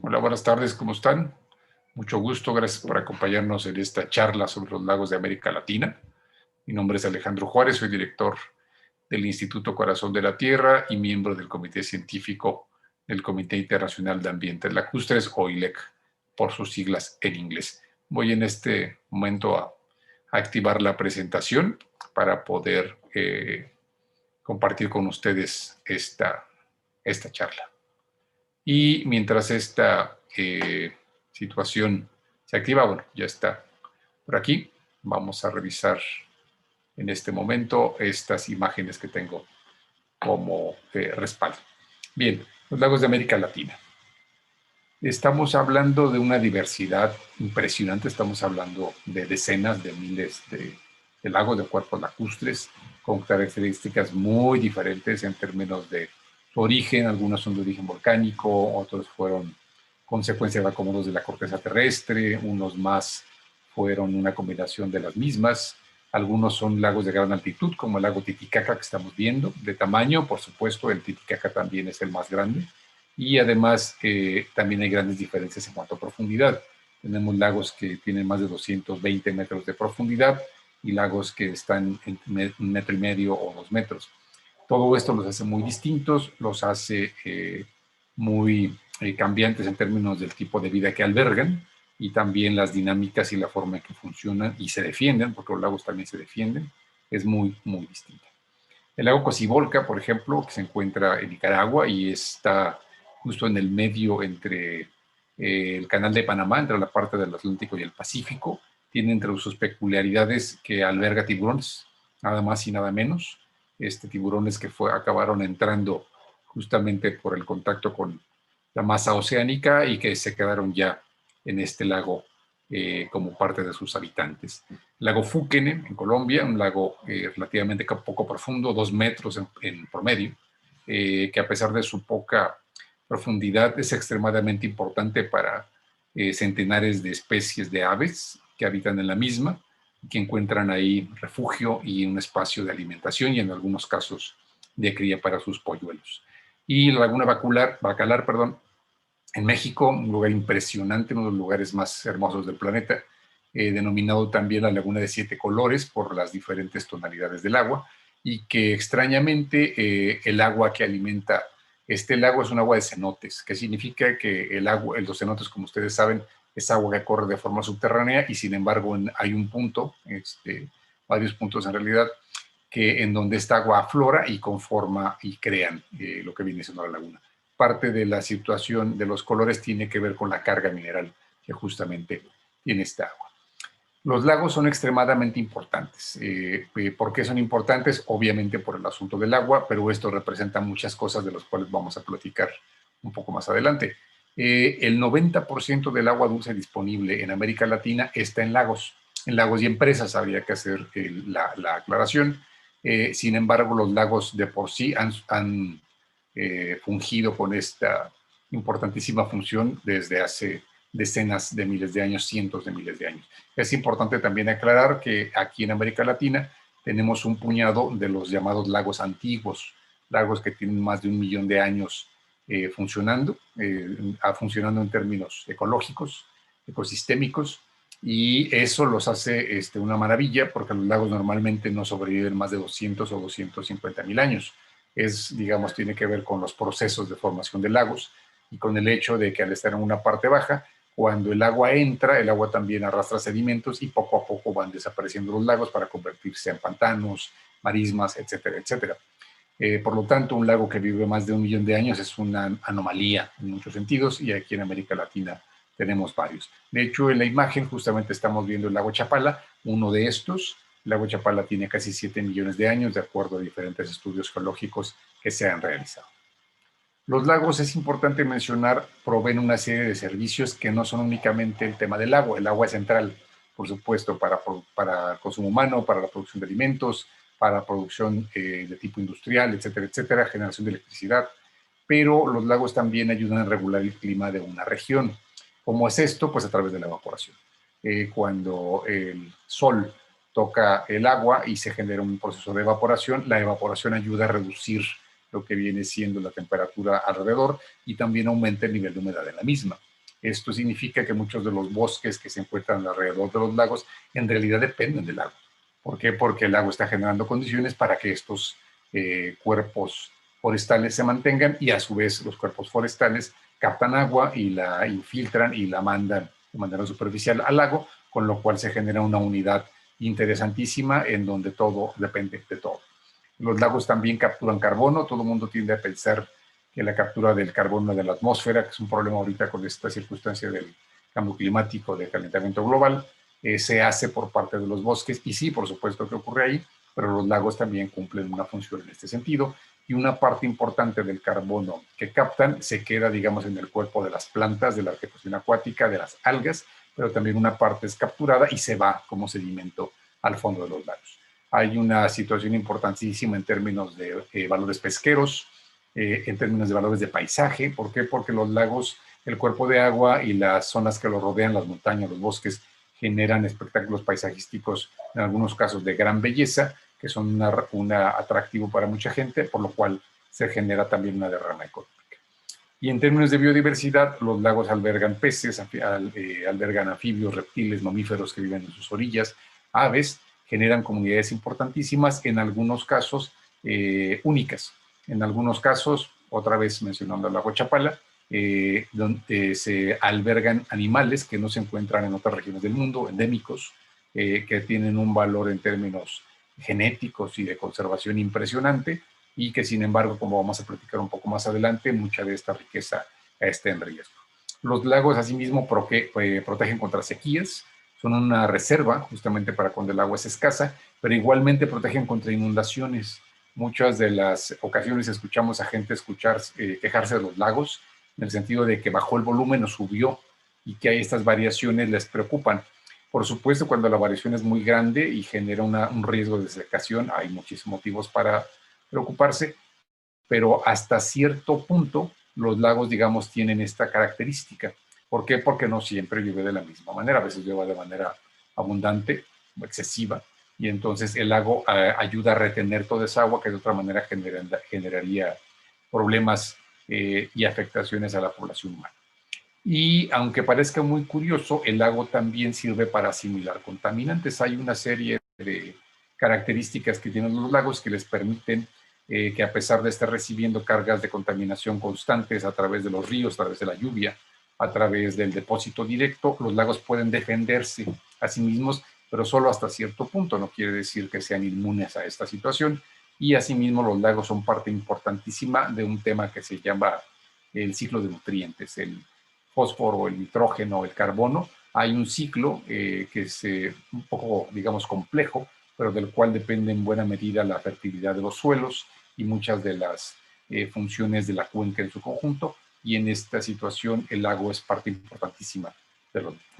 Hola, buenas tardes, ¿cómo están? Mucho gusto, gracias por acompañarnos en esta charla sobre los lagos de América Latina. Mi nombre es Alejandro Juárez, soy director del Instituto Corazón de la Tierra y miembro del Comité Científico del Comité Internacional de Ambientes Lacustres, o ILEC, por sus siglas en inglés. Voy en este momento a activar la presentación para poder compartir con ustedes esta charla. Y mientras esta situación se activa, bueno, ya está por aquí. Vamos a revisar en este momento estas imágenes que tengo como respaldo. Bien, los lagos de América Latina. Estamos hablando de una diversidad impresionante, estamos hablando de decenas de miles de lagos de cuerpos lacustres con características muy diferentes en términos de su origen. Algunos son de origen volcánico, otros fueron consecuencia de acomodos de la corteza terrestre, unos más fueron una combinación de las mismas. Algunos son lagos de gran altitud, como el lago Titicaca que estamos viendo. De tamaño, por supuesto, el Titicaca también es el más grande. Y además también hay grandes diferencias en cuanto a profundidad. Tenemos lagos que tienen más de 220 metros de profundidad y lagos que están en 1,5 metros o 2 metros. Todo esto los hace muy distintos, los hace muy cambiantes en términos del tipo de vida que albergan y también las dinámicas y la forma en que funcionan y se defienden, porque los lagos también se defienden, es muy, muy distinta. El lago Cocibolca, por ejemplo, que se encuentra en Nicaragua y está justo en el medio entre el Canal de Panamá, entre la parte del Atlántico y el Pacífico, tiene entre sus peculiaridades que alberga tiburones, nada más y nada menos. Tiburones que acabaron entrando justamente por el contacto con la masa oceánica y que se quedaron ya en este lago como parte de sus habitantes. El lago Fuquene, en Colombia, un lago relativamente poco profundo, 2 metros en promedio, que a pesar de su poca profundidad es extremadamente importante para centenares de especies de aves que habitan en la misma, que encuentran ahí refugio y un espacio de alimentación y en algunos casos de cría para sus polluelos. Y la laguna Bacalar, en México, un lugar impresionante, uno de los lugares más hermosos del planeta, denominado también la Laguna de Siete Colores por las diferentes tonalidades del agua, y que extrañamente el agua que alimenta este lago es un agua de cenotes, que significa que los cenotes, como ustedes saben, es agua que corre de forma subterránea y sin embargo hay un punto, varios puntos en realidad, que en donde esta agua aflora y conforma y crean lo que viene siendo la laguna. Parte de la situación de los colores tiene que ver con la carga mineral que justamente tiene esta agua. Los lagos son extremadamente importantes. ¿Por qué son importantes? Obviamente por el asunto del agua, pero esto representa muchas cosas de las cuales vamos a platicar un poco más adelante. El 90% del agua dulce disponible en América Latina está en lagos y empresas, habría que hacer la aclaración. Sin embargo, los lagos de por sí han fungido con esta importantísima función desde hace decenas de miles de años, cientos de miles de años. Es importante también aclarar que aquí en América Latina tenemos un puñado de los llamados lagos antiguos, lagos que tienen más de 1 millón de años funcionando en términos ecológicos, ecosistémicos, y eso los hace una maravilla porque los lagos normalmente no sobreviven más de 200 o 250 mil años. Digamos, tiene que ver con los procesos de formación de lagos y con el hecho de que al estar en una parte baja, cuando el agua entra, el agua también arrastra sedimentos y poco a poco van desapareciendo los lagos para convertirse en pantanos, marismas, etcétera, etcétera. Por lo tanto, un lago que vive más de 1 millón de años es una anomalía en muchos sentidos y aquí en América Latina tenemos varios. De hecho, en la imagen justamente estamos viendo el lago Chapala, uno de estos. El lago Chapala tiene casi 7 millones de años, de acuerdo a diferentes estudios geológicos que se han realizado. Los lagos, es importante mencionar, proveen una serie de servicios que no son únicamente el tema del agua. El agua es central, por supuesto, para el consumo humano, para la producción de alimentos, para la producción de tipo industrial, etcétera, etcétera, generación de electricidad. Pero los lagos también ayudan a regular el clima de una región. ¿Cómo es esto? Pues a través de la evaporación. Cuando el sol toca el agua y se genera un proceso de evaporación, la evaporación ayuda a reducir lo que viene siendo la temperatura alrededor y también aumenta el nivel de humedad en la misma. Esto significa que muchos de los bosques que se encuentran alrededor de los lagos en realidad dependen del agua. ¿Por qué? Porque el agua está generando condiciones para que estos cuerpos forestales se mantengan y a su vez los cuerpos forestales captan agua y la infiltran y la mandan de manera superficial al lago, con lo cual se genera una unidad interesantísima en donde todo depende de todo. Los lagos también capturan carbono. Todo el mundo tiende a pensar que la captura del carbono de la atmósfera, que es un problema ahorita con esta circunstancia del cambio climático, del calentamiento global, se hace por parte de los bosques. Y sí, por supuesto que ocurre ahí, pero los lagos también cumplen una función en este sentido. Y una parte importante del carbono que captan se queda, digamos, en el cuerpo de las plantas, de la vegetación acuática, de las algas, pero también una parte es capturada y se va como sedimento al fondo de los lagos. Hay una situación importantísima en términos de valores pesqueros, en términos de valores de paisaje. ¿Por qué? Porque los lagos, el cuerpo de agua y las zonas que lo rodean, las montañas, los bosques, generan espectáculos paisajísticos, en algunos casos de gran belleza, que son un atractivo para mucha gente, por lo cual se genera también una derrama económica. Y en términos de biodiversidad, los lagos albergan peces, albergan anfibios, reptiles, mamíferos que viven en sus orillas, aves, generan comunidades importantísimas, en algunos casos únicas. En algunos casos, otra vez mencionando el lago Chapala, donde se albergan animales que no se encuentran en otras regiones del mundo, endémicos, que tienen un valor en términos genéticos y de conservación impresionante, y que sin embargo, como vamos a platicar un poco más adelante, mucha de esta riqueza está en riesgo. Los lagos asimismo protegen contra sequías, son una reserva justamente para cuando el agua es escasa, pero igualmente protegen contra inundaciones. Muchas de las ocasiones escuchamos a gente quejarse de los lagos, en el sentido de que bajó el volumen o subió, y que hay estas variaciones les preocupan. Por supuesto, cuando la variación es muy grande y genera un riesgo de secación, hay muchísimos motivos para preocuparse, pero hasta cierto punto los lagos, digamos, tienen esta característica. ¿Por qué? Porque no siempre llueve de la misma manera, a veces llueve de manera abundante o excesiva, y entonces el lago ayuda a retener toda esa agua que de otra manera generaría problemas y afectaciones a la población humana. Y aunque parezca muy curioso, el lago también sirve para asimilar contaminantes. Hay una serie de características que tienen los lagos que les permiten que, a pesar de estar recibiendo cargas de contaminación constantes a través de los ríos, a través de la lluvia, a través del depósito directo, los lagos pueden defenderse a sí mismos, pero solo hasta cierto punto. No quiere decir que sean inmunes a esta situación. Y asimismo los lagos son parte importantísima de un tema que se llama el ciclo de nutrientes, el fósforo, el nitrógeno, el carbono. Hay un ciclo que es un poco, digamos, complejo, pero del cual depende en buena medida la fertilidad de los suelos y muchas de las funciones de la cuenca en su conjunto. Y en esta situación el lago es parte importantísima de los mismos.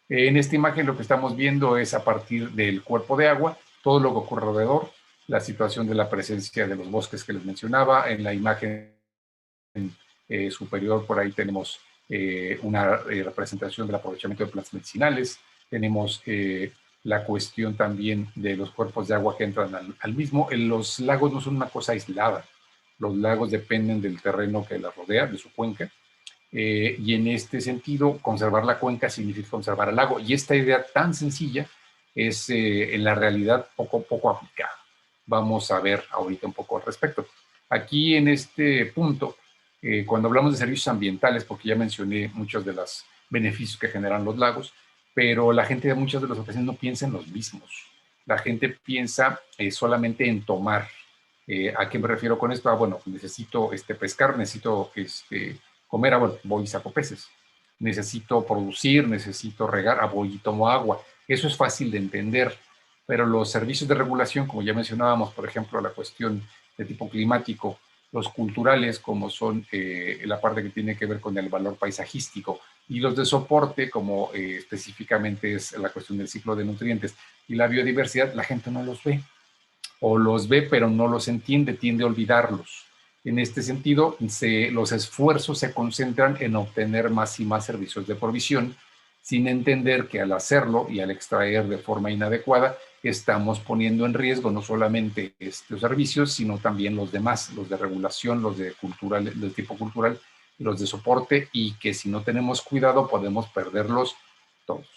En esta imagen lo que estamos viendo es, a partir del cuerpo de agua, todo lo que ocurre alrededor, la situación de la presencia de los bosques que les mencionaba. En la imagen superior, por ahí tenemos una representación del aprovechamiento de plantas medicinales. Tenemos la cuestión también de los cuerpos de agua que entran al mismo. Los lagos no son una cosa aislada. Los lagos dependen del terreno que la rodea, de su cuenca. Y en este sentido, conservar la cuenca significa conservar el lago. Y esta idea tan sencilla es en la realidad poco aplicada. Vamos a ver ahorita un poco al respecto. Aquí en este punto, cuando hablamos de servicios ambientales, porque ya mencioné muchos de los beneficios que generan los lagos, pero la gente de muchas de las ocasiones no piensa en los mismos. La gente piensa solamente en tomar. ¿A qué me refiero con esto? Bueno, necesito pescar, necesito comer, bueno, voy y saco peces. Necesito producir, necesito regar, voy y tomo agua. Eso es fácil de entender, pero los servicios de regulación, como ya mencionábamos, por ejemplo, la cuestión de tipo climático, los culturales, como son la parte que tiene que ver con el valor paisajístico, y los de soporte, como específicamente es la cuestión del ciclo de nutrientes y la biodiversidad, la gente no los ve, o los ve pero no los entiende, tiende a olvidarlos. En este sentido, los esfuerzos se concentran en obtener más y más servicios de provisión sin entender que al hacerlo y al extraer de forma inadecuada, estamos poniendo en riesgo no solamente estos servicios, sino también los demás, los de regulación, los de cultural, del tipo cultural, los de soporte, y que si no tenemos cuidado podemos perderlos todos.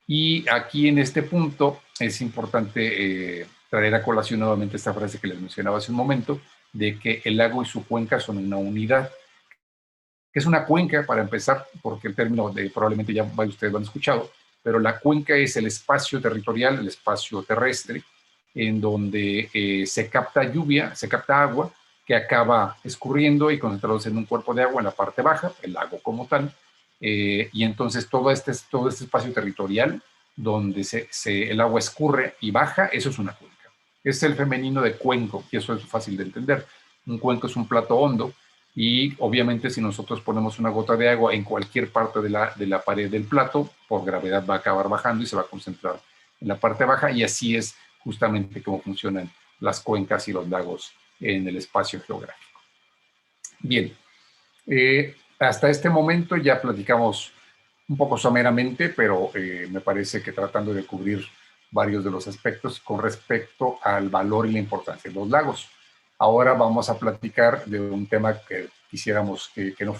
Y aquí en este punto es importante traer a colación nuevamente esta frase que les mencionaba hace un momento, de que el lago y su cuenca son una unidad. ¿Qué es una cuenca? Para empezar, porque el término probablemente ya ustedes lo han escuchado, pero la cuenca es el espacio territorial, el espacio terrestre, en donde se capta lluvia, se capta agua, que acaba escurriendo y concentrándose en un cuerpo de agua en la parte baja, el lago como tal, y entonces todo este espacio territorial donde el agua escurre y baja, eso es una cuenca. Es el femenino de cuenco, y eso es fácil de entender. Un cuenco es un plato hondo, y obviamente si nosotros ponemos una gota de agua en cualquier parte de la pared del plato, por gravedad va a acabar bajando y se va a concentrar en la parte baja, y así es justamente cómo funcionan las cuencas y los lagos en el espacio geográfico. Bien, hasta este momento ya platicamos un poco someramente, pero me parece que tratando de cubrir varios de los aspectos con respecto al valor y la importancia de los lagos. Ahora vamos a platicar de un tema que quisiéramos que no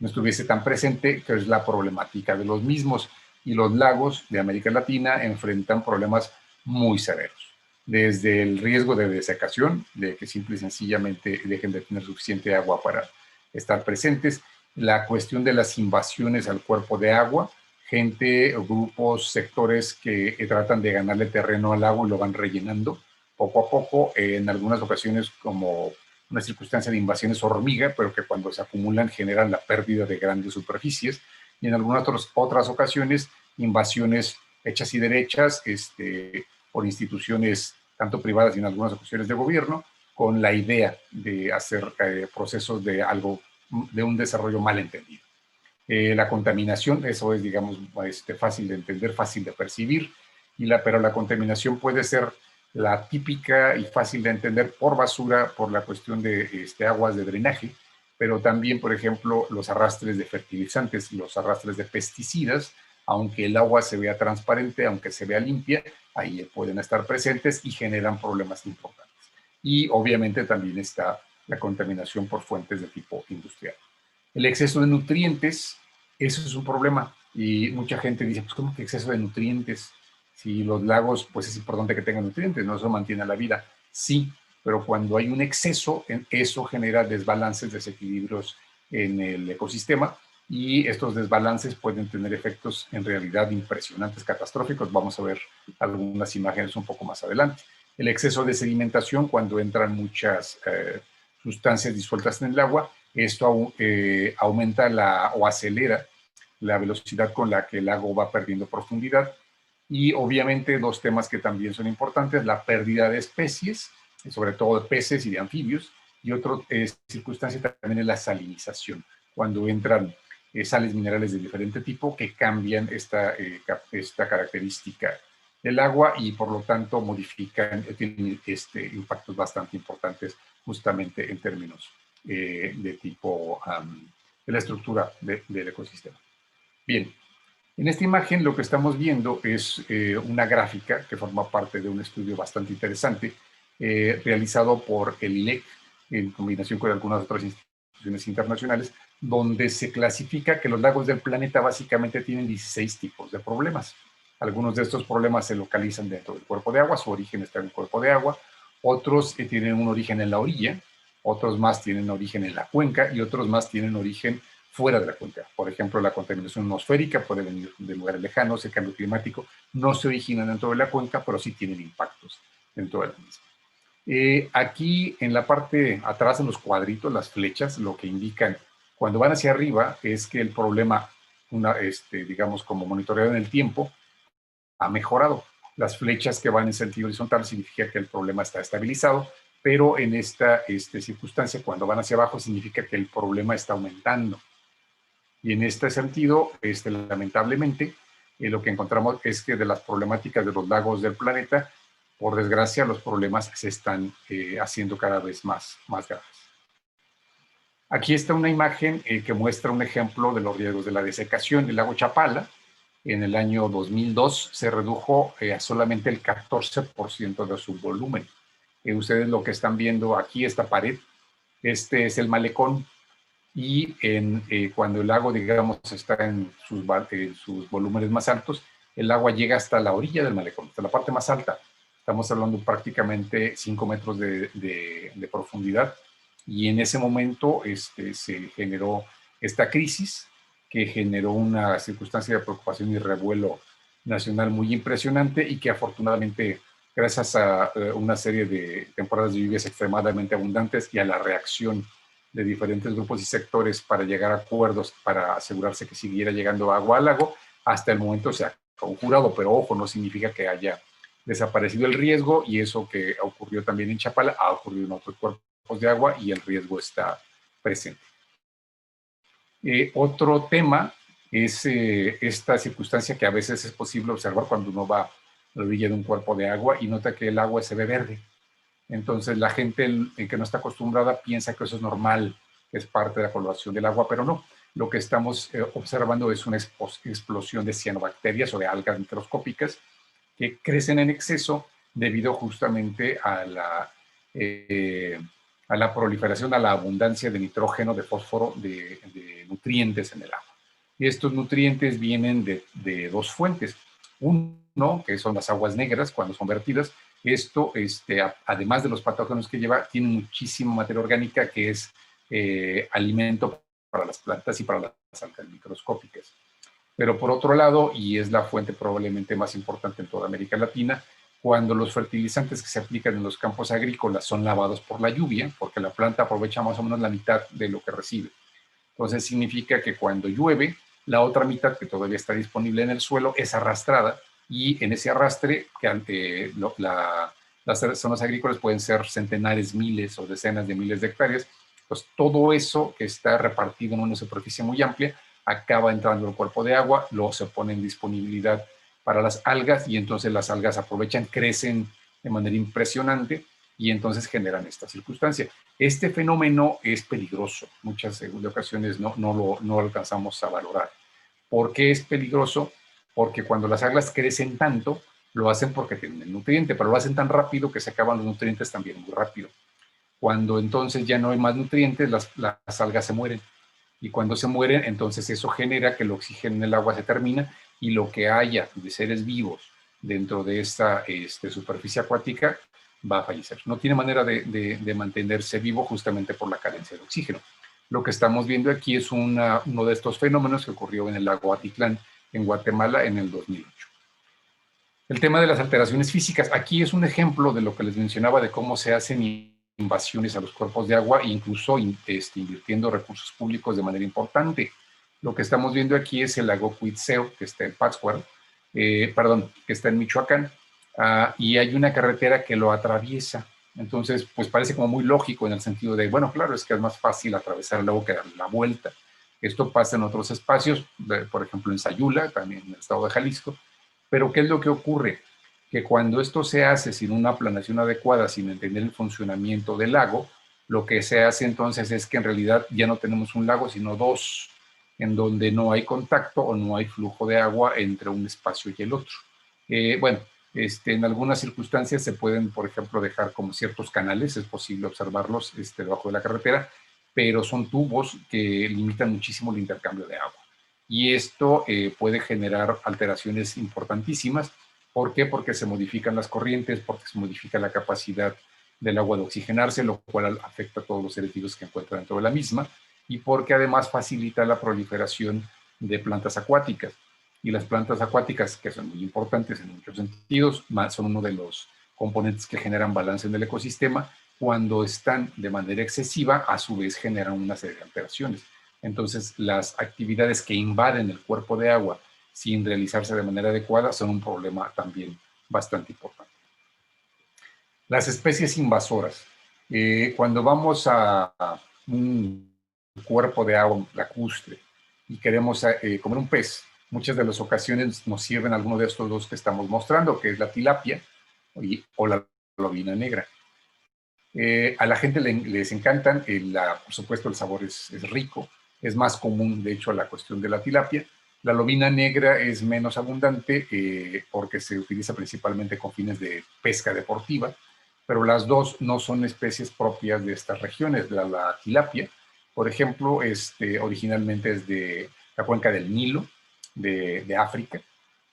estuviese tan presente, que es la problemática de los mismos. Y los lagos de América Latina enfrentan problemas muy severos. Desde el riesgo de desecación, de que simple y sencillamente dejen de tener suficiente agua para estar presentes, la cuestión de las invasiones al cuerpo de agua, gente, grupos, sectores que tratan de ganarle terreno al agua y lo van rellenando poco a poco, en algunas ocasiones como una circunstancia de invasiones hormiga, pero que cuando se acumulan generan la pérdida de grandes superficies, y en algunas otras ocasiones invasiones hechas y derechas por instituciones tanto privadas y en algunas ocasiones de gobierno, con la idea de hacer procesos de un desarrollo mal entendido. La contaminación, eso es, digamos, fácil de entender, fácil de percibir, pero la contaminación puede ser la típica y fácil de entender por basura, por la cuestión de aguas de drenaje, pero también, por ejemplo, los arrastres de fertilizantes, los arrastres de pesticidas, aunque el agua se vea transparente, aunque se vea limpia, ahí pueden estar presentes y generan problemas importantes. Y obviamente también está la contaminación por fuentes de tipo industrial. El exceso de nutrientes, eso es un problema. Y mucha gente dice, pues ¿cómo que exceso de nutrientes? Si los lagos, pues es importante que tengan nutrientes, no eso mantiene la vida. Sí, pero cuando hay un exceso, eso genera desbalances, desequilibrios en el ecosistema, y estos desbalances pueden tener efectos en realidad impresionantes, catastróficos. Vamos a ver algunas imágenes un poco más adelante. El exceso de sedimentación, cuando entran muchas sustancias disueltas en el agua, esto aumenta o acelera la velocidad con la que el lago va perdiendo profundidad. Y obviamente dos temas que también son importantes, la pérdida de especies, sobre todo de peces y de anfibios, y otra circunstancia también es la salinización, cuando entran sales minerales de diferente tipo que cambian esta característica del agua y por lo tanto modifican, tienen impactos bastante importantes justamente en términos de tipo de la estructura del ecosistema. Bien, en esta imagen lo que estamos viendo es una gráfica que forma parte de un estudio bastante interesante realizado por el ILEC en combinación con algunas otras instituciones internacionales, donde se clasifica que los lagos del planeta básicamente tienen 16 tipos de problemas. Algunos de estos problemas se localizan dentro del cuerpo de agua, su origen está en el cuerpo de agua, otros tienen un origen en la orilla, otros más tienen origen en la cuenca y otros más tienen origen fuera de la cuenca. Por ejemplo, la contaminación atmosférica puede venir de lugares lejanos, el cambio climático no se origina dentro de la cuenca, pero sí tienen impactos dentro de la misma. Aquí en la parte atrás, en los cuadritos, las flechas, lo que indican cuando van hacia arriba es que el problema, digamos, como monitoreado en el tiempo, ha mejorado. Las flechas que van en sentido horizontal significa que el problema está estabilizado, pero en esta circunstancia, cuando van hacia abajo, significa que el problema está aumentando. Y en este sentido, lamentablemente, lo que encontramos es que de las problemáticas de los lagos del planeta, por desgracia, los problemas se están haciendo cada vez más graves. Aquí está una imagen que muestra un ejemplo de los riesgos de la desecación del lago Chapala. En el año 2002 se redujo a solamente el 14% de su volumen. Ustedes lo que están viendo aquí, esta pared, este es el malecón, y cuando el lago, digamos, está en sus volúmenes más altos, el agua llega hasta la orilla del malecón, hasta la parte más alta. Estamos hablando prácticamente 5 metros de profundidad, y en ese momento se generó esta crisis que generó una circunstancia de preocupación y revuelo nacional muy impresionante, y que afortunadamente, gracias a una serie de temporadas de lluvias extremadamente abundantes y a la reacción de diferentes grupos y sectores para llegar a acuerdos para asegurarse que siguiera llegando agua al lago, hasta el momento se ha conjurado, pero ojo, no significa que haya desaparecido el riesgo, y eso que ocurrió también en Chapala ha ocurrido en otros cuerpos de agua y el riesgo está presente. Otro tema es esta circunstancia que a veces es posible observar cuando uno va a la orilla de un cuerpo de agua y nota que el agua se ve verde. Entonces la gente que no está acostumbrada piensa que eso es normal, que es parte de la coloración del agua, pero no. Lo que estamos observando es una explosión de cianobacterias o de algas microscópicas que crecen en exceso debido justamente a la proliferación, a la abundancia de nitrógeno, de fósforo, de nutrientes en el agua. Y estos nutrientes vienen de dos fuentes. Uno, que son las aguas negras cuando son vertidas. Esto, además de los patógenos que lleva, tiene muchísima materia orgánica que es alimento para las plantas y para las algas microscópicas. Pero por otro lado, y es la fuente probablemente más importante en toda América Latina, cuando los fertilizantes que se aplican en los campos agrícolas son lavados por la lluvia, porque la planta aprovecha más o menos la mitad de lo que recibe. Entonces significa que cuando llueve, la otra mitad que todavía está disponible en el suelo es arrastrada, y en ese arrastre, las zonas agrícolas pueden ser centenares, miles o decenas de miles de hectáreas, pues todo eso que está repartido en una superficie muy amplia acaba entrando al cuerpo de agua, luego se pone en disponibilidad para las algas, y entonces las algas aprovechan, crecen de manera impresionante, y entonces generan esta circunstancia. Este fenómeno es peligroso, muchas de ocasiones no lo alcanzamos a valorar. ¿Por qué es peligroso? Porque cuando las algas crecen tanto, lo hacen porque tienen el nutriente, pero lo hacen tan rápido que se acaban los nutrientes también muy rápido. Cuando entonces ya no hay más nutrientes, las algas se mueren. Y cuando se mueren, entonces eso genera que el oxígeno en el agua se termina, y lo que haya de seres vivos dentro de esta superficie acuática va a fallecer. No tiene manera de mantenerse vivo justamente por la carencia de oxígeno. Lo que estamos viendo aquí es uno de estos fenómenos que ocurrió en el lago Atitlán, en Guatemala, en el 2008. El tema de las alteraciones físicas. Aquí es un ejemplo de lo que les mencionaba, de cómo se hacen invasiones a los cuerpos de agua, incluso invirtiendo recursos públicos de manera importante. Lo que estamos viendo aquí es el lago Cuitzeo, que está en Pátzcuaro, que está en Michoacán, y hay una carretera que lo atraviesa. Entonces, pues parece como muy lógico en el sentido de, bueno, claro, es que es más fácil atravesar el lago que darle la vuelta. Esto pasa en otros espacios, por ejemplo en Sayula, también en el estado de Jalisco. Pero ¿qué es lo que ocurre? Que cuando esto se hace sin una planeación adecuada, sin entender el funcionamiento del lago, lo que se hace entonces es que en realidad ya no tenemos un lago, sino dos, en donde no hay contacto o no hay flujo de agua entre un espacio y el otro. Bueno, en algunas circunstancias se pueden, por ejemplo, dejar como ciertos canales, es posible observarlos debajo de la carretera, pero son tubos que limitan muchísimo el intercambio de agua. Y esto puede generar alteraciones importantísimas. ¿Por qué? Porque se modifican las corrientes, porque se modifica la capacidad del agua de oxigenarse, lo cual afecta a todos los seres vivos que encuentran dentro de la misma, y porque además facilita la proliferación de plantas acuáticas. Y las plantas acuáticas, que son muy importantes en muchos sentidos, son uno de los componentes que generan balance en el ecosistema. Cuando están de manera excesiva, a su vez generan una serie de alteraciones. Entonces, las actividades que invaden el cuerpo de agua sin realizarse de manera adecuada son un problema también bastante importante. Las especies invasoras. Cuando vamos a un cuerpo de agua lacustre y queremos comer un pez, muchas de las ocasiones nos sirven alguno de estos dos que estamos mostrando, que es la tilapia o la lobina negra. A la gente les encantan, por supuesto el sabor es rico, es más común de hecho la cuestión de la tilapia. La lobina negra es menos abundante porque se utiliza principalmente con fines de pesca deportiva, pero las dos no son especies propias de estas regiones. La tilapia, por ejemplo, originalmente es de la cuenca del Nilo, de África,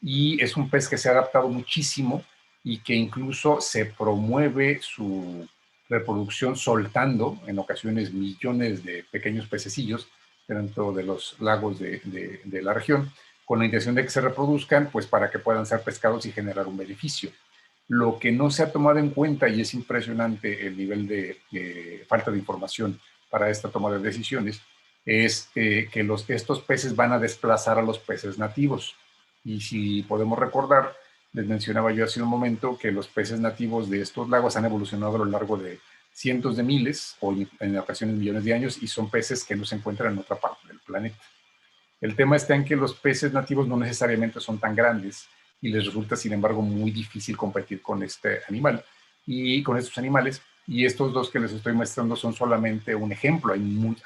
y es un pez que se ha adaptado muchísimo y que incluso se promueve su reproducción soltando en ocasiones millones de pequeños pececillos dentro de los lagos de la región, con la intención de que se reproduzcan, pues para que puedan ser pescados y generar un beneficio. Lo que no se ha tomado en cuenta, y es impresionante el nivel de falta de información para esta toma de decisiones, es que estos peces van a desplazar a los peces nativos. Y si podemos recordar, les mencionaba yo hace un momento que los peces nativos de estos lagos han evolucionado a lo largo de cientos de miles o en ocasiones millones de años y son peces que no se encuentran en otra parte del planeta. El tema está en que los peces nativos no necesariamente son tan grandes y les resulta, sin embargo, muy difícil competir con este animal y con estos animales. Y estos dos que les estoy mostrando son solamente un ejemplo.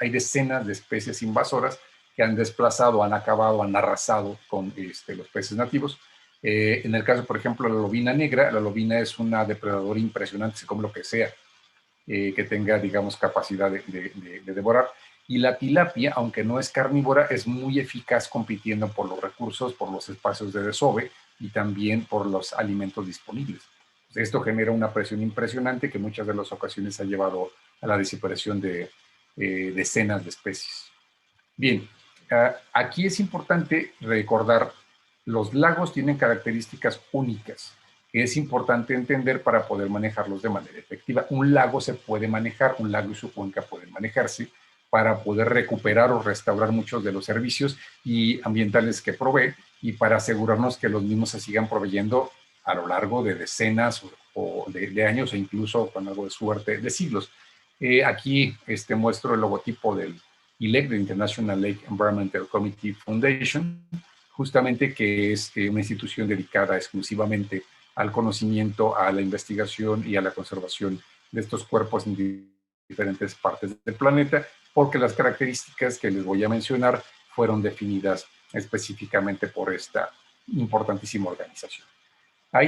Hay decenas de especies invasoras que han desplazado, han acabado, han arrasado con los peces nativos. En el caso, por ejemplo, de la lobina negra, la lobina es una depredadora impresionante, se come lo que sea, que tenga, digamos, capacidad de devorar. Y la tilapia, aunque no es carnívora, es muy eficaz compitiendo por los recursos, por los espacios de desove y también por los alimentos disponibles. Esto genera una presión impresionante que muchas de las ocasiones ha llevado a la desaparición de decenas de especies. Bien, aquí es importante recordar, los lagos tienen características únicas que es importante entender para poder manejarlos de manera efectiva. Un lago se puede manejar, un lago y su cuenca pueden manejarse para poder recuperar o restaurar muchos de los servicios y ambientales que provee y para asegurarnos que los mismos se sigan proveyendo a lo largo de decenas o de años e incluso con algo de suerte de siglos. Aquí muestro el logotipo del ILEC, the International Lake Environmental Committee Foundation, justamente que es una institución dedicada exclusivamente al conocimiento, a la investigación y a la conservación de estos cuerpos en diferentes partes del planeta, porque las características que les voy a mencionar fueron definidas específicamente por esta importantísima organización.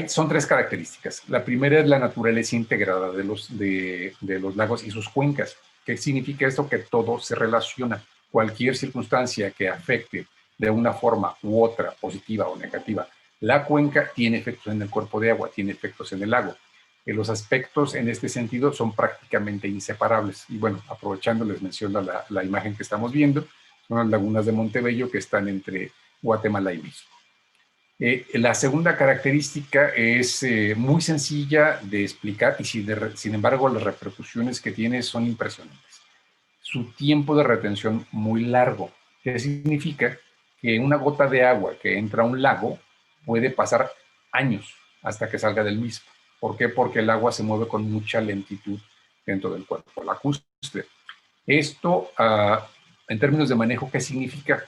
Son tres características. La primera es la naturaleza integrada de los lagos y sus cuencas. ¿Qué significa esto? Que todo se relaciona. Cualquier circunstancia que afecte de una forma u otra, positiva o negativa, la cuenca tiene efectos en el cuerpo de agua, tiene efectos en el lago. Los aspectos en este sentido son prácticamente inseparables. Y bueno, aprovechando, les menciono la imagen que estamos viendo. Son las lagunas de Montebello que están entre Guatemala y México. La segunda característica es muy sencilla de explicar y sin embargo las repercusiones que tiene son impresionantes. Su tiempo de retención muy largo, que significa que una gota de agua que entra a un lago puede pasar años hasta que salga del mismo. ¿Por qué? Porque el agua se mueve con mucha lentitud dentro del cuerpo lacustre. Esto, en términos de manejo, ¿qué significa?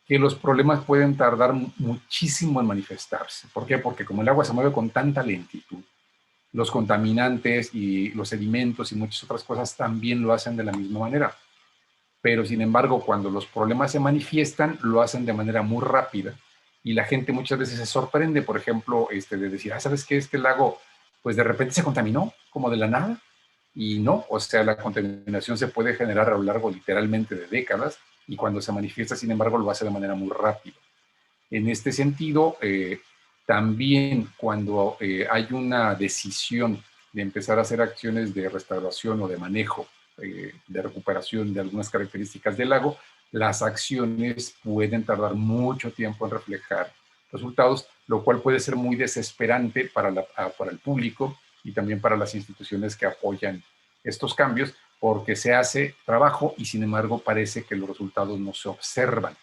Que los problemas pueden tardar muchísimo en manifestarse. ¿Por qué? Porque como el agua se mueve con tanta lentitud, los contaminantes y los sedimentos y muchas otras cosas también lo hacen de la misma manera. Pero sin embargo, cuando los problemas se manifiestan, lo hacen de manera muy rápida y la gente muchas veces se sorprende, por ejemplo, de decir, ¿sabes qué? Este lago, pues de repente se contaminó, como de la nada. Y no, o sea, la contaminación se puede generar a lo largo literalmente de décadas y cuando se manifiesta, sin embargo, lo hace de manera muy rápida. En este sentido, también cuando hay una decisión de empezar a hacer acciones de restauración o de manejo, de recuperación de algunas características del lago, las acciones pueden tardar mucho tiempo en reflejar resultados, lo cual puede ser muy desesperante para el público y también para las instituciones que apoyan estos cambios, porque se hace trabajo y sin embargo parece que los resultados no se observan.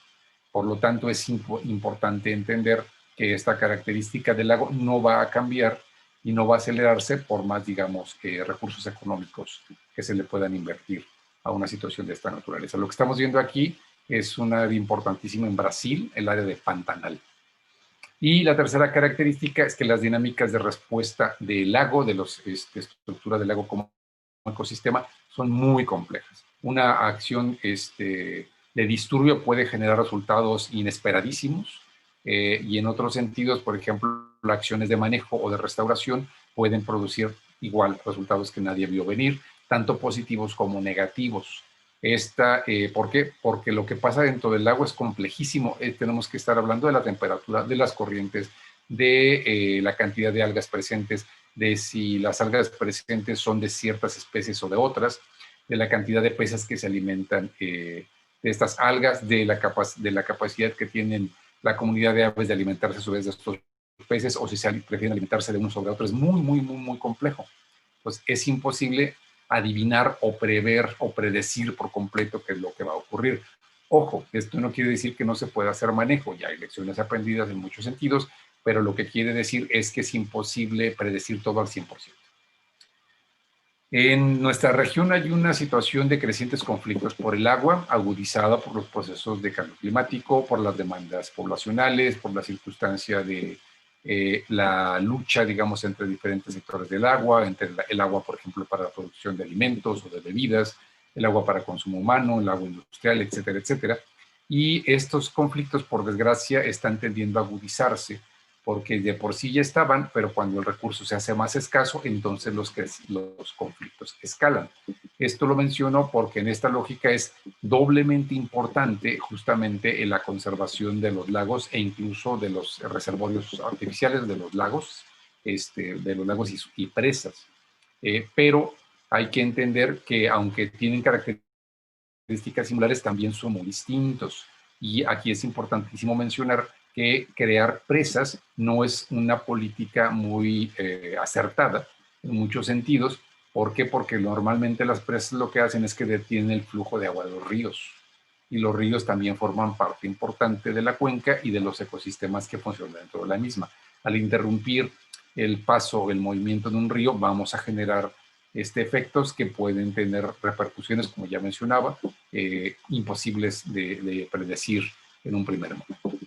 Por lo tanto, es importante entender que esta característica del lago no va a cambiar y no va a acelerarse por más, digamos, recursos económicos que se le puedan invertir a una situación de esta naturaleza. Lo que estamos viendo aquí es un área importantísima en Brasil, el área de Pantanal. Y la tercera característica es que las dinámicas de respuesta del lago, de la estructura del lago como ecosistema son muy complejas. Una acción de disturbio puede generar resultados inesperadísimos y en otros sentidos, por ejemplo, acciones de manejo o de restauración pueden producir igual resultados que nadie vio venir, tanto positivos como negativos. ¿Por qué? Porque lo que pasa dentro del lago es complejísimo. Tenemos que estar hablando de la temperatura, de las corrientes, de la cantidad de algas presentes, de si las algas presentes son de ciertas especies o de otras, de la cantidad de peces que se alimentan de estas algas, de la capacidad que tienen la comunidad de aves de alimentarse a su vez de estos peces, o si se prefieren alimentarse de uno sobre otro. Es muy, muy, muy, muy complejo. Pues es imposible adivinar o prever o predecir por completo qué es lo que va a ocurrir. Ojo, esto no quiere decir que no se pueda hacer manejo, ya hay lecciones aprendidas en muchos sentidos, pero lo que quiere decir es que es imposible predecir todo al 100%. En nuestra región hay una situación de crecientes conflictos por el agua, agudizada por los procesos de cambio climático, por las demandas poblacionales, por la circunstancia de la lucha, digamos, entre diferentes sectores del agua, entre el agua, por ejemplo, para la producción de alimentos o de bebidas, el agua para consumo humano, el agua industrial, etcétera, etcétera. Y estos conflictos, por desgracia, están tendiendo a agudizarse porque de por sí ya estaban, pero cuando el recurso se hace más escaso, entonces los conflictos escalan. Esto lo menciono porque en esta lógica es doblemente importante justamente en la conservación de los lagos e incluso de los reservorios artificiales de los lagos, y presas. Pero hay que entender que aunque tienen características similares, también son muy distintos. Y aquí es importantísimo mencionar que crear presas no es una política muy acertada en muchos sentidos. ¿Por qué? Porque normalmente las presas lo que hacen es que detienen el flujo de agua de los ríos. Y los ríos también forman parte importante de la cuenca y de los ecosistemas que funcionan dentro de la misma. Al interrumpir el paso o el movimiento de un río, vamos a generar efectos que pueden tener repercusiones, como ya mencionaba, imposibles de predecir en un primer momento.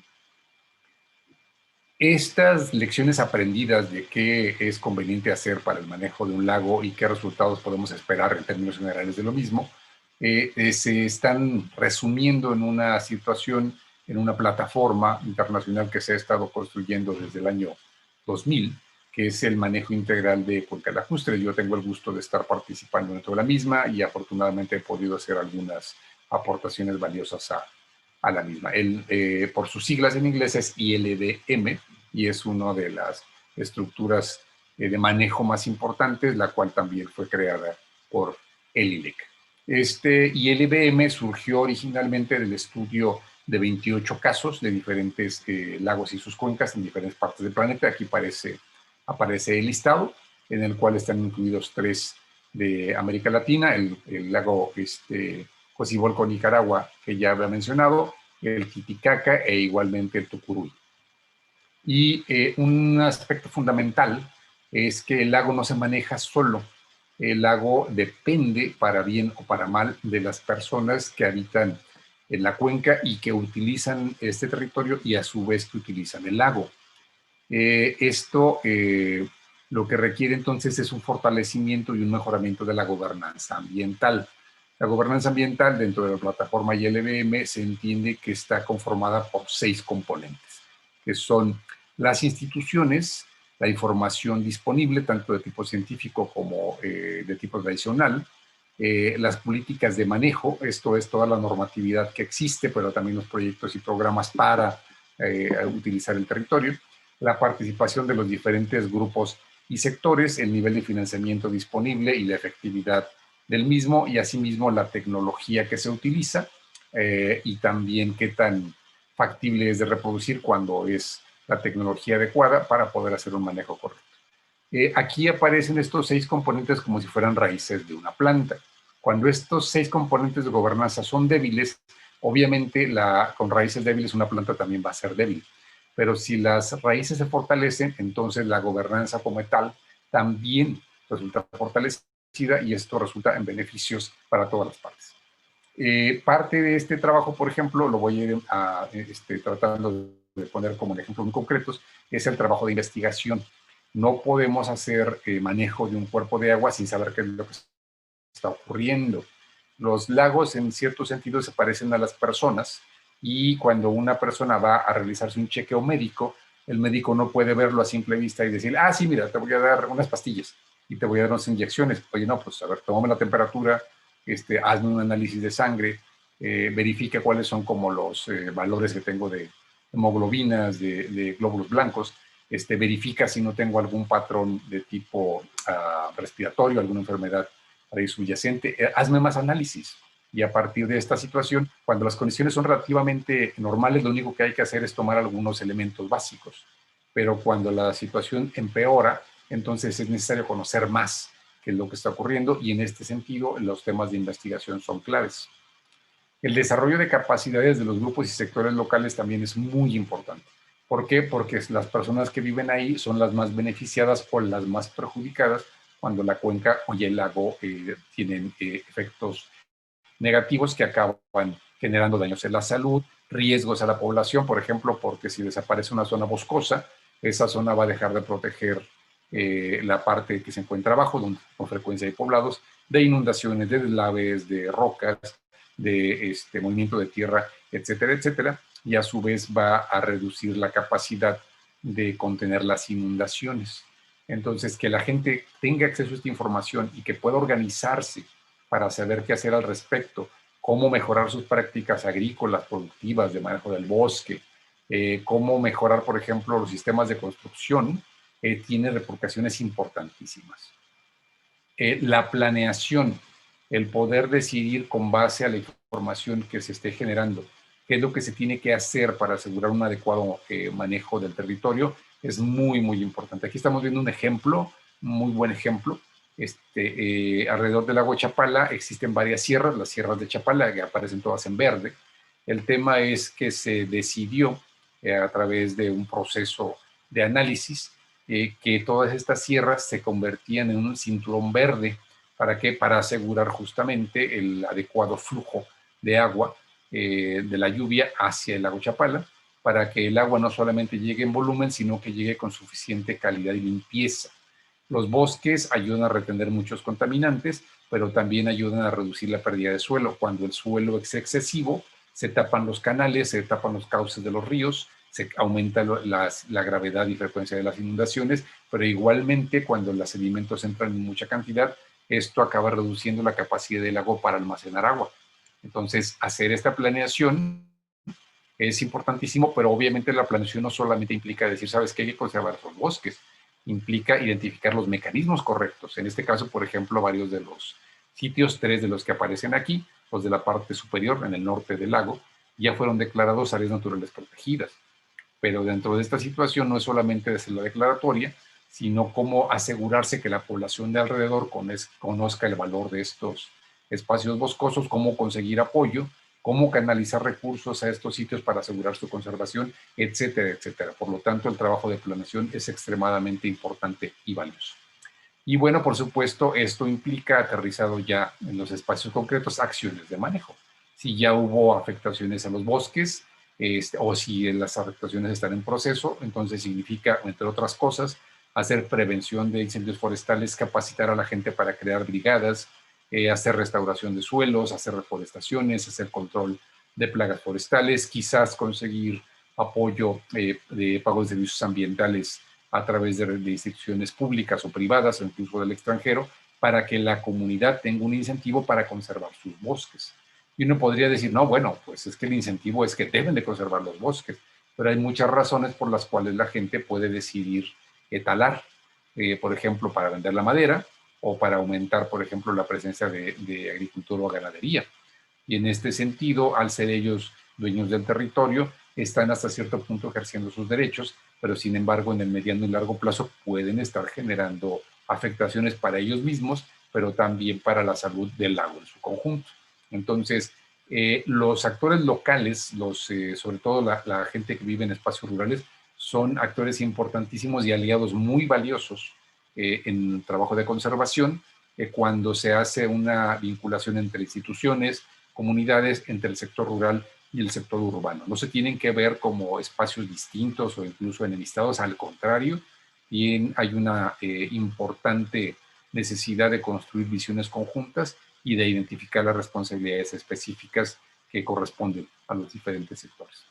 Estas lecciones aprendidas de qué es conveniente hacer para el manejo de un lago y qué resultados podemos esperar en términos generales de lo mismo, se están resumiendo en una situación, en una plataforma internacional que se ha estado construyendo desde el año 2000, que es el manejo integral de cuenca lacustre. Yo tengo el gusto de estar participando dentro de la misma y afortunadamente he podido hacer algunas aportaciones valiosas a la misma. Por sus siglas en inglés es ILDM y es una de las estructuras de manejo más importantes, la cual también fue creada por el ILEC. Este ILDM surgió originalmente del estudio de 28 casos de diferentes lagos y sus cuencas en diferentes partes del planeta. Aquí aparece el listado, en el cual están incluidos 3 de América Latina, el lago Cocibolco, Nicaragua, que ya había mencionado, el Titicaca e igualmente el Tucuruí. Y un aspecto fundamental es que el lago no se maneja solo. El lago depende, para bien o para mal, de las personas que habitan en la cuenca y que utilizan este territorio y a su vez que utilizan el lago. Esto lo que requiere entonces es un fortalecimiento y un mejoramiento de la gobernanza ambiental. La gobernanza ambiental dentro de la plataforma ILBM se entiende que está conformada por 6 componentes, que son las instituciones, la información disponible, tanto de tipo científico como de tipo tradicional, las políticas de manejo, esto es toda la normatividad que existe, pero también los proyectos y programas para utilizar el territorio, la participación de los diferentes grupos y sectores, el nivel de financiamiento disponible y la efectividad del mismo, y asimismo la tecnología que se utiliza y también qué tan factible es de reproducir cuando es la tecnología adecuada para poder hacer un manejo correcto. Aquí aparecen estos 6 componentes como si fueran raíces de una planta. Cuando estos 6 componentes de gobernanza son débiles, obviamente con raíces débiles una planta también va a ser débil. Pero si las raíces se fortalecen, entonces la gobernanza como tal también resulta fortalecida y esto resulta en beneficios para todas las partes. Parte de este trabajo, por ejemplo, lo voy a ir tratando de poner como un ejemplo muy concretos, es el trabajo de investigación. No podemos hacer manejo de un cuerpo de agua sin saber qué es lo que está ocurriendo. Los lagos, en cierto sentido, se parecen a las personas, y cuando una persona va a realizarse un chequeo médico, el médico no puede verlo a simple vista y decir, ah, sí, mira, te voy a dar unas pastillas y te voy a dar unas inyecciones. Oye, no, pues a ver, tómame la temperatura, hazme un análisis de sangre, verifica cuáles son como los valores que tengo de hemoglobinas, de glóbulos blancos, verifica si no tengo algún patrón de tipo respiratorio, alguna enfermedad subyacente, hazme más análisis. Y a partir de esta situación, cuando las condiciones son relativamente normales, lo único que hay que hacer es tomar algunos elementos básicos. Pero cuando la situación empeora, entonces es necesario conocer más qué es lo que está ocurriendo, y en este sentido los temas de investigación son claves. El desarrollo de capacidades de los grupos y sectores locales también es muy importante. ¿Por qué? Porque las personas que viven ahí son las más beneficiadas o las más perjudicadas cuando la cuenca o el lago tienen efectos negativos que acaban generando daños en la salud, riesgos a la población, por ejemplo, porque si desaparece una zona boscosa, esa zona va a dejar de proteger la parte que se encuentra abajo, donde con frecuencia hay poblados, de inundaciones, de deslaves, de rocas, de movimiento de tierra, etcétera, etcétera, y a su vez va a reducir la capacidad de contener las inundaciones. Entonces, que la gente tenga acceso a esta información y que pueda organizarse para saber qué hacer al respecto, cómo mejorar sus prácticas agrícolas, productivas, de manejo del bosque, cómo mejorar, por ejemplo, los sistemas de construcción, tiene repercusiones importantísimas. La planeación, el poder decidir con base a la información que se esté generando, qué es lo que se tiene que hacer para asegurar un adecuado manejo del territorio, es muy, muy importante. Aquí estamos viendo un ejemplo, muy buen ejemplo. Alrededor del lago Chapala existen varias sierras, las sierras de Chapala, que aparecen todas en verde. El tema es que se decidió a través de un proceso de análisis que todas estas sierras se convertían en un cinturón verde. ¿Para qué? Para asegurar justamente el adecuado flujo de agua de la lluvia hacia el lago Chapala, para que el agua no solamente llegue en volumen, sino que llegue con suficiente calidad y limpieza. Los bosques ayudan a retener muchos contaminantes, pero también ayudan a reducir la pérdida de suelo. Cuando el suelo es excesivo, se tapan los canales, se tapan los cauces de los ríos, se aumenta la gravedad y frecuencia de las inundaciones, pero igualmente cuando los sedimentos entran en mucha cantidad, esto acaba reduciendo la capacidad del lago para almacenar agua. Entonces, hacer esta planeación es importantísimo, pero obviamente la planeación no solamente implica decir, ¿sabes qué? Hay que conservar los bosques, implica identificar los mecanismos correctos. En este caso, por ejemplo, varios de los sitios, 3 de los que aparecen aquí, los de la parte superior, en el norte del lago, ya fueron declarados áreas naturales protegidas. Pero dentro de esta situación no es solamente desde la declaratoria, sino cómo asegurarse que la población de alrededor conozca el valor de estos espacios boscosos, cómo conseguir apoyo, cómo canalizar recursos a estos sitios para asegurar su conservación, etcétera, etcétera. Por lo tanto, el trabajo de planeación es extremadamente importante y valioso. Y bueno, por supuesto, esto implica, aterrizado ya en los espacios concretos, acciones de manejo. Si ya hubo afectaciones a los bosques, o si las afectaciones están en proceso, entonces significa, entre otras cosas, hacer prevención de incendios forestales, capacitar a la gente para crear brigadas, hacer restauración de suelos, hacer reforestaciones, hacer control de plagas forestales, quizás conseguir apoyo de pago de servicios ambientales a través de instituciones públicas o privadas o incluso del extranjero, para que la comunidad tenga un incentivo para conservar sus bosques. Y uno podría decir, no, bueno, pues es que el incentivo es que deben de conservar los bosques, pero hay muchas razones por las cuales la gente puede decidir talar, por ejemplo, para vender la madera o para aumentar, por ejemplo, la presencia de agricultura o ganadería. Y en este sentido, al ser ellos dueños del territorio, están hasta cierto punto ejerciendo sus derechos, pero sin embargo en el mediano y largo plazo pueden estar generando afectaciones para ellos mismos, pero también para la salud del lago en su conjunto. Entonces, los actores locales, sobre todo la gente que vive en espacios rurales, son actores importantísimos y aliados muy valiosos en el trabajo de conservación, cuando se hace una vinculación entre instituciones, comunidades, entre el sector rural y el sector urbano. No se tienen que ver como espacios distintos o incluso enemistados, al contrario, y hay una importante necesidad de construir visiones conjuntas y de identificar las responsabilidades específicas que corresponden a los diferentes sectores.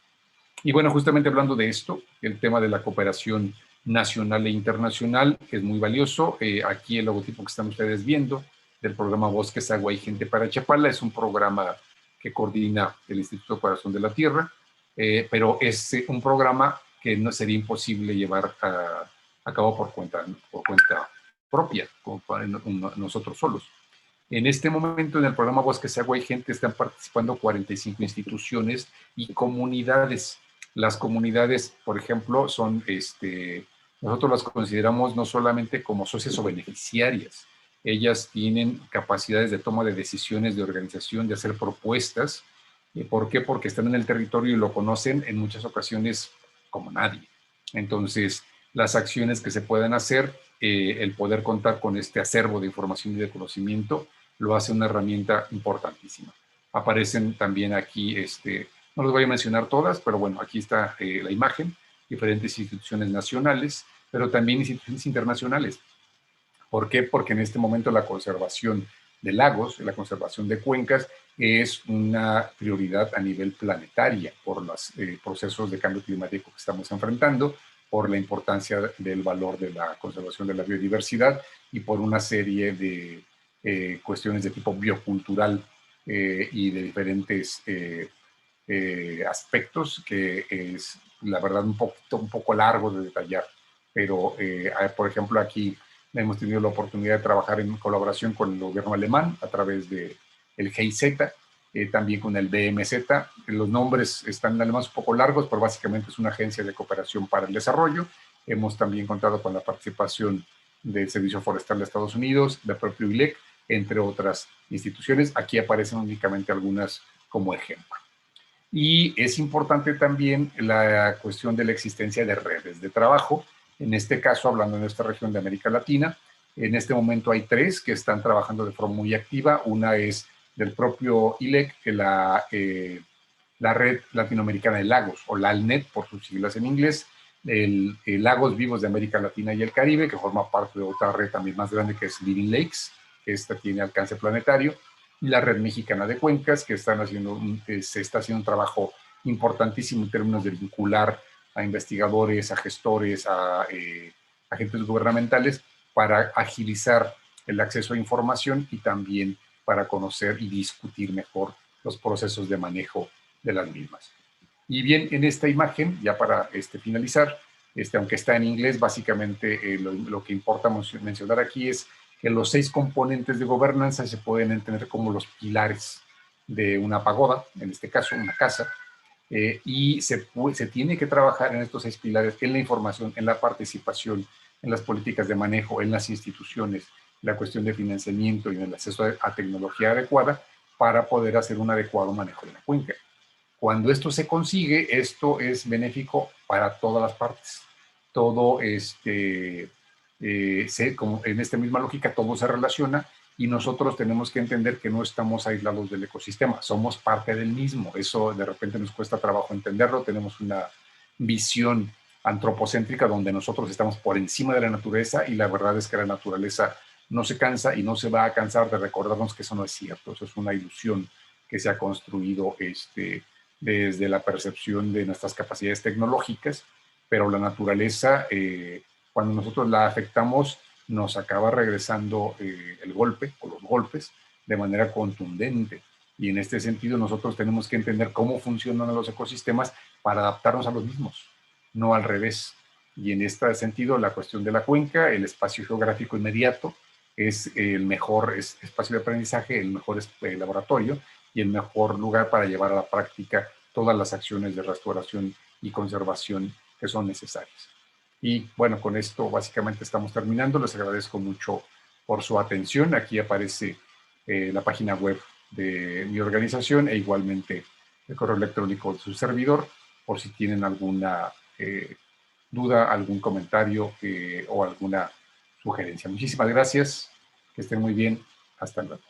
Y bueno, justamente hablando de esto, el tema de la cooperación nacional e internacional es muy valioso. Aquí el logotipo que están ustedes viendo del programa Bosques, Agua y Gente para Chapala es un programa que coordina el Instituto Corazón de la Tierra, pero es un programa que no sería imposible llevar a cabo por cuenta propia, como para nosotros solos. En este momento, en el programa Bosques, Agua y Gente están participando 45 instituciones y comunidades. Las comunidades, por ejemplo, son, nosotros las consideramos no solamente como socias o beneficiarias, ellas tienen capacidades de toma de decisiones, de organización, de hacer propuestas. ¿Por qué? Porque están en el territorio y lo conocen en muchas ocasiones como nadie. Entonces, las acciones que se pueden hacer, el poder contar con este acervo de información y de conocimiento, lo hace una herramienta importantísima. Aparecen también aquí, no les voy a mencionar todas, pero bueno, aquí está la imagen, diferentes instituciones nacionales, pero también instituciones internacionales. ¿Por qué? Porque en este momento la conservación de lagos, la conservación de cuencas, es una prioridad a nivel planetaria por los procesos de cambio climático que estamos enfrentando, por la importancia del valor de la conservación de la biodiversidad y por una serie de cuestiones de tipo biocultural y de diferentes aspectos que es, la verdad, un poco largo de detallar. Pero, por ejemplo, aquí hemos tenido la oportunidad de trabajar en colaboración con el gobierno alemán a través del GIZ, también con el BMZ. Los nombres están además un poco largos, pero básicamente es una agencia de cooperación para el desarrollo. Hemos también contado con la participación del Servicio Forestal de Estados Unidos, del propio ILEC, entre otras instituciones. Aquí aparecen únicamente algunas como ejemplo. Y es importante también la cuestión de la existencia de redes de trabajo. En este caso, hablando de nuestra región de América Latina, en este momento hay 3 que están trabajando de forma muy activa. Una es del propio ILEC, la Red Latinoamericana de Lagos, o LALNET por sus siglas en inglés, el Lagos Vivos de América Latina y el Caribe, que forma parte de otra red también más grande que es Living Lakes, que esta tiene alcance planetario, y la Red Mexicana de Cuencas, que se está haciendo un trabajo importantísimo en términos de vincular a investigadores, a gestores, a agentes gubernamentales para agilizar el acceso a información y también para conocer y discutir mejor los procesos de manejo de las mismas. Y bien, en esta imagen, ya para finalizar, aunque está en inglés, básicamente lo que importa mencionar aquí es que los 6 componentes de gobernanza se pueden entender como los pilares de una pagoda, en este caso una casa, y se tiene que trabajar en estos 6 pilares, en la información, en la participación, en las políticas de manejo, en las instituciones, la cuestión de financiamiento y en el acceso a tecnología adecuada para poder hacer un adecuado manejo de la cuenca. Cuando esto se consigue, esto es benéfico para todas las partes. Todo como en esta misma lógica, todo se relaciona y nosotros tenemos que entender que no estamos aislados del ecosistema, somos parte del mismo. Eso de repente nos cuesta trabajo entenderlo, tenemos una visión antropocéntrica donde nosotros estamos por encima de la naturaleza y la verdad es que la naturaleza no se cansa y no se va a cansar de recordarnos que eso no es cierto, eso es una ilusión que se ha construido desde la percepción de nuestras capacidades tecnológicas, pero la naturaleza, cuando nosotros la afectamos, nos acaba regresando el golpe o los golpes de manera contundente. Y en este sentido nosotros tenemos que entender cómo funcionan los ecosistemas para adaptarnos a los mismos, no al revés. Y en este sentido, la cuestión de la cuenca, el espacio geográfico inmediato, es el mejor espacio de aprendizaje, el mejor laboratorio y el mejor lugar para llevar a la práctica todas las acciones de restauración y conservación que son necesarias. Y bueno, con esto básicamente estamos terminando. Les agradezco mucho por su atención. Aquí aparece la página web de mi organización e igualmente el correo electrónico de su servidor por si tienen alguna duda, algún comentario o alguna sugerencia. Muchísimas gracias. Que estén muy bien. Hasta luego.